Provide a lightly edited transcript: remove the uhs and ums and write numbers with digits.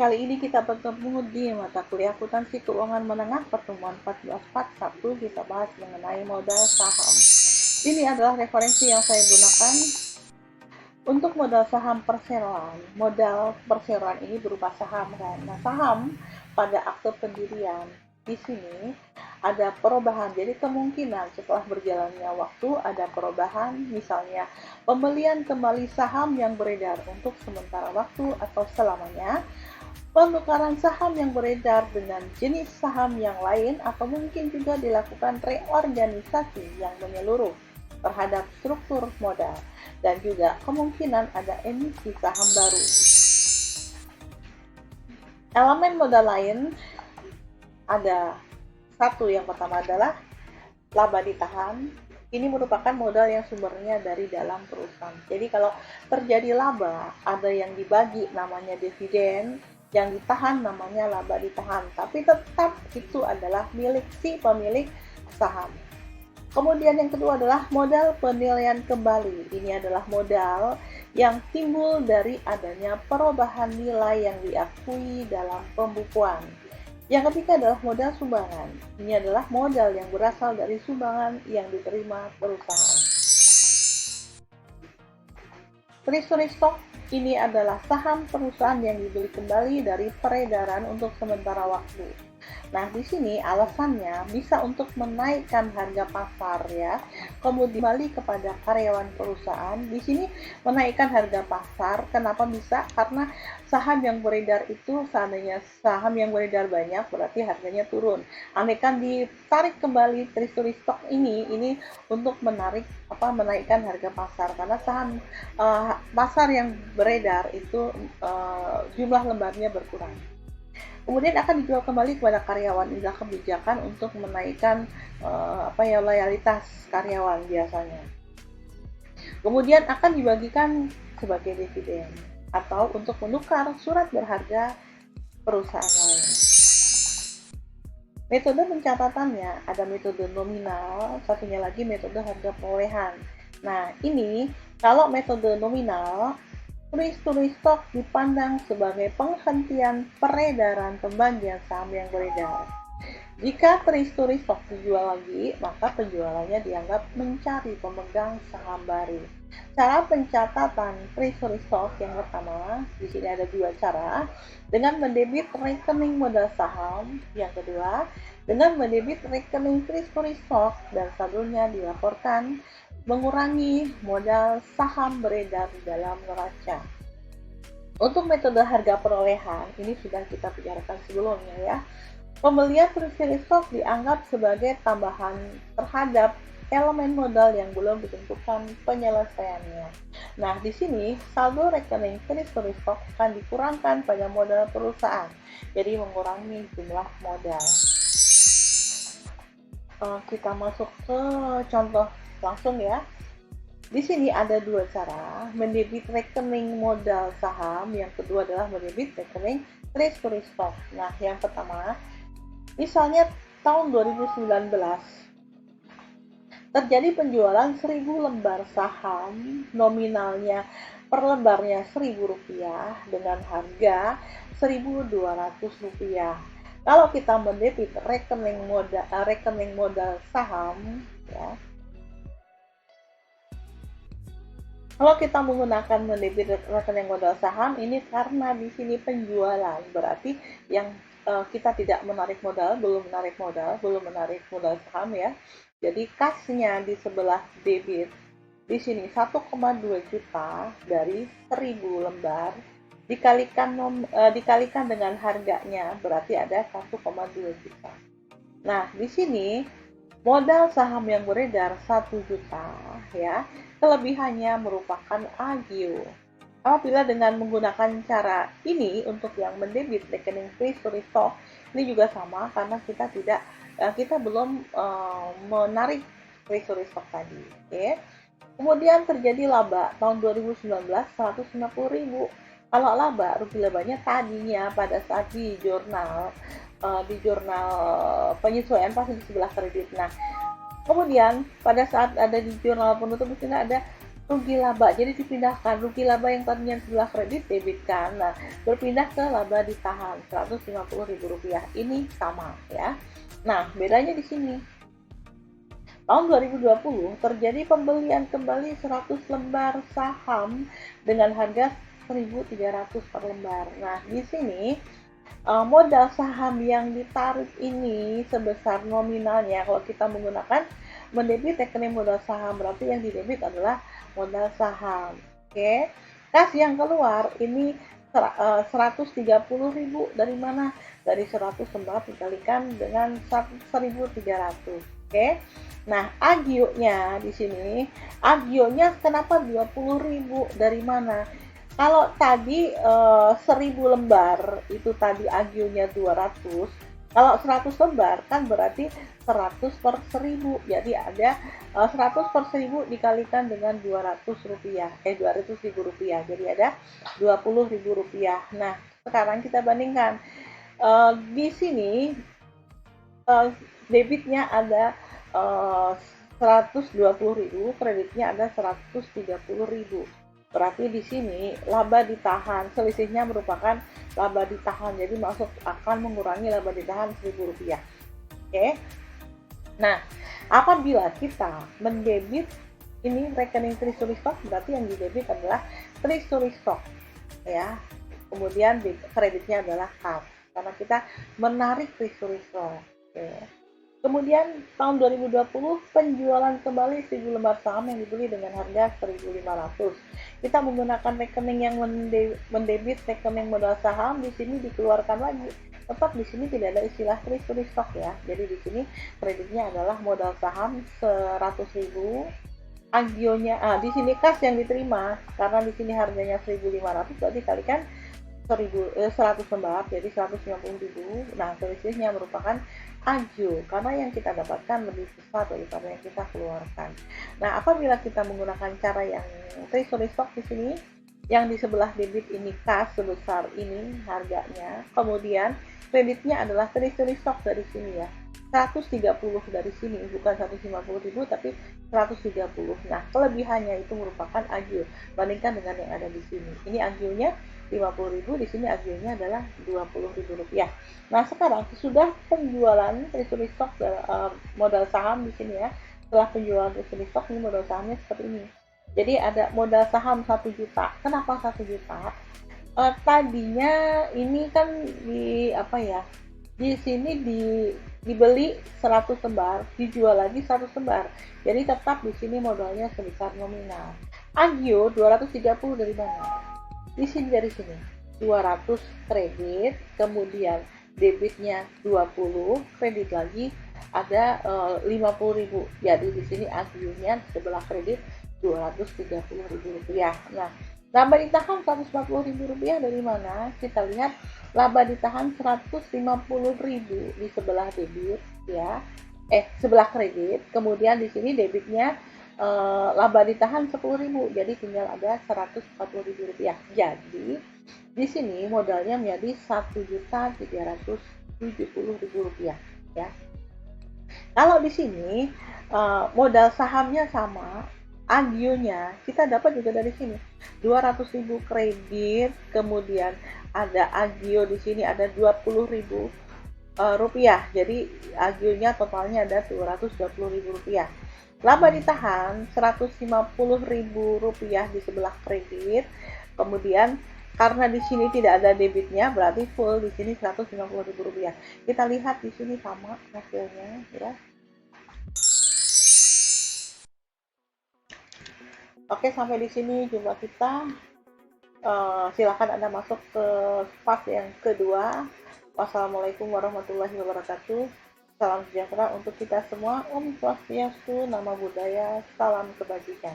Kali ini kita bertemu di mata kuliah akuntansi keuangan menengah pertemuan 1441. Kita bahas mengenai modal saham. Ini adalah referensi yang saya gunakan untuk modal saham perseroan. Modal perseroan ini berupa saham kan. Nah, saham pada akte pendirian di sini ada perubahan. Jadi kemungkinan setelah berjalannya waktu ada perubahan, misalnya pembelian kembali saham yang beredar untuk sementara waktu atau selamanya, penukaran saham yang beredar dengan jenis saham yang lain, atau mungkin juga dilakukan reorganisasi yang menyeluruh terhadap struktur modal, dan juga kemungkinan ada emisi saham baru. Elemen modal lain ada satu, yang pertama adalah laba ditahan. Ini merupakan modal yang sumbernya dari dalam perusahaan. Jadi kalau terjadi laba, ada yang dibagi namanya dividen, yang ditahan namanya laba ditahan, tapi tetap itu adalah milik si pemilik saham. Kemudian yang kedua adalah modal penilaian kembali. Ini adalah modal yang timbul dari adanya perubahan nilai yang diakui dalam pembukuan. Yang ketiga adalah modal sumbangan. Ini adalah modal yang berasal dari sumbangan yang diterima perusahaan. Treasury stock ini adalah saham perusahaan yang dibeli kembali dari peredaran untuk sementara waktu. Nah, di sini alasannya bisa untuk menaikkan harga pasar ya. Kemudian kembali kepada karyawan perusahaan. Di sini menaikkan harga pasar. Kenapa bisa? Karena saham yang beredar itu, seandainya saham yang beredar banyak, berarti harganya turun. Andaikan ditarik kembali treasury stock ini untuk menaikkan harga pasar, karena saham pasar yang beredar itu jumlah lembarnya berkurang. Kemudian akan dijual kembali kepada karyawan. Inilah kebijakan untuk menaikkan loyalitas karyawan biasanya. Kemudian akan dibagikan sebagai dividen atau untuk menukar surat berharga perusahaan lain. Metode pencatatannya ada metode nominal, satunya lagi metode harga perolehan. Nah, ini kalau metode nominal, treasury stock dipandang sebagai penghentian peredaran pembagian saham yang beredar. Jika treasury stock dijual lagi, maka penjualannya dianggap mencari pemegang saham baru. Cara pencatatan treasury stock yang pertama, di sini ada dua cara, dengan mendebit rekening modal saham. Yang kedua, dengan mendebit rekening treasury stock, dan saldonya dilaporkan mengurangi modal saham beredar dalam neraca. Untuk metode harga perolehan, ini sudah kita bicarakan sebelumnya ya. Pembelian treasury stock dianggap sebagai tambahan terhadap elemen modal yang belum ditentukan penyelesaiannya. Nah, di sini saldo rekening treasury stock akan dikurangkan pada modal perusahaan, jadi mengurangi jumlah modal. Kita masuk ke contoh langsung ya. Di sini ada dua cara, mendebit rekening modal saham, yang kedua adalah mendebit rekening treasury stock. Nah, yang pertama, misalnya tahun 2019 terjadi penjualan 1000 lembar saham, nominalnya per lembarnya Rp1.000 dengan harga Rp1.200. Kalau kita mendebit rekening modal saham ya. Kalau kita menggunakan mendebit rekening modal saham ini karena di sini penjualan, berarti yang kita tidak menarik modal, belum menarik modal saham ya. Jadi kasnya di sebelah debit di sini 1,2 juta dari 1000 lembar dikalikan dengan harganya, berarti ada 1,2 juta. Nah, di sini modal saham yang beredar 1 juta ya. Kelebihannya merupakan agio. Apabila dengan menggunakan cara ini untuk yang mendebit rekening treasury stock, ini juga sama karena kita belum menarik treasury stock tadi. Okay. Kemudian terjadi laba tahun 2019 150.000. Kalau rugi labanya tadinya pada saat di jurnal penyesuaian pasti di sebelah kredit. Nah, kemudian pada saat ada di jurnal penutup di sini ada rugi laba. Jadi dipindahkan rugi laba yang tadinya sebelah kredit debitkan. Nah, berpindah ke laba ditahan Rp150.000. Ini sama ya. Nah, bedanya di sini. Tahun 2020 terjadi pembelian kembali 100 lembar saham dengan harga 1.300 per lembar. Nah, di sini modal saham yang ditarik ini sebesar nominalnya, kalau kita menggunakan mendebit rekening modal saham, berarti yang didebit adalah modal saham. Oke, kas yang keluar ini 130.000 dari mana? Dari 100 lembar dikalikan dengan 1.300. Oke. Nah, agionya di sini, agionya kenapa 20.000? Dari mana? Kalau tadi 1000 lembar itu tadi agionya 200, kalau 100 lembar kan berarti 100 per 1000. Jadi ada 100 per 1000 dikalikan dengan 200 rupiah. 200.000 rupiah. Jadi ada 20.000 rupiah. Nah, sekarang kita bandingkan. Di sini debitnya ada 120.000, kreditnya ada 130.000. Berarti di sini laba ditahan, selisihnya merupakan laba ditahan. Jadi masuk akan mengurangi laba ditahan Rp1.000. Oke. Nah, apabila kita mendebit ini rekening treasury stock, berarti yang didebit adalah treasury stock ya. Kemudian kreditnya adalah kas karena kita menarik treasury stock. Oke. Kemudian tahun 2020 penjualan kembali 1000 lembar saham yang dibeli dengan harga 1.500. Kita menggunakan rekening yang mendebit rekening modal saham, di sini dikeluarkan lagi. Tetap di sini tidak ada istilah treasury stock ya. Jadi di sini kreditnya adalah modal saham 100.000. Agionya di sini kas yang diterima karena di sini harganya 1.500, berarti dikalikan 100 lembar jadi 150.000. Nah, selisihnya merupakan agio karena yang kita dapatkan lebih besar daripada yang kita keluarkan. Nah, apabila kita menggunakan cara yang treasury stock di sini, yang di sebelah debit ini kas sebesar ini harganya, kemudian kreditnya adalah treasury stock dari sini ya. 130 dari sini, bukan 150.000 tapi 130. Nah, kelebihannya itu merupakan agio bandingkan dengan yang ada di sini. Ini agionya 50.000, di sini agionya adalah Rp20.000. Nah, sekarang sudah penjualan treasury stock modal saham di sini ya. Setelah penjualan treasury stock ini modal sahamnya seperti ini. Jadi ada modal saham 1 juta. Kenapa 1 juta? Tadinya ini kan di sini dibeli 100 lembar, dijual lagi 100 lembar. Jadi tetap di sini modalnya sebesar nominal. Agio 230 dari mana? Di sini dari sini. 200 kredit, kemudian debitnya 20, kredit lagi ada 50.000. Jadi di sini agionya sebelah kredit Rp230.000. Nah, laba ditahan Rp140.000 dari mana? Kita lihat laba ditahan 150.000 di sebelah debit ya. Sebelah kredit. Kemudian di sini debitnya laba ditahan 10.000. Jadi tinggal ada Rp140.000. Jadi di sini modalnya menjadi Rp1.370.000 ya. Kalau di sini modal sahamnya sama, agionya kita dapat juga dari sini 200.000 kredit, kemudian ada agio di sini ada 20.000 rupiah. Jadi agionya totalnya ada 220.000 rupiah. Laba ditahan 150.000 rupiah di sebelah kredit. Kemudian karena di sini tidak ada debitnya, berarti full di sini 150.000 rupiah. Kita lihat di sini sama hasilnya ya. Oke, sampai di sini jumpa kita. Silakan Anda masuk ke fase yang kedua. Wassalamualaikum warahmatullahi wabarakatuh. Salam sejahtera untuk kita semua. Om Swastiastu, Namo Buddhaya, salam kebajikan.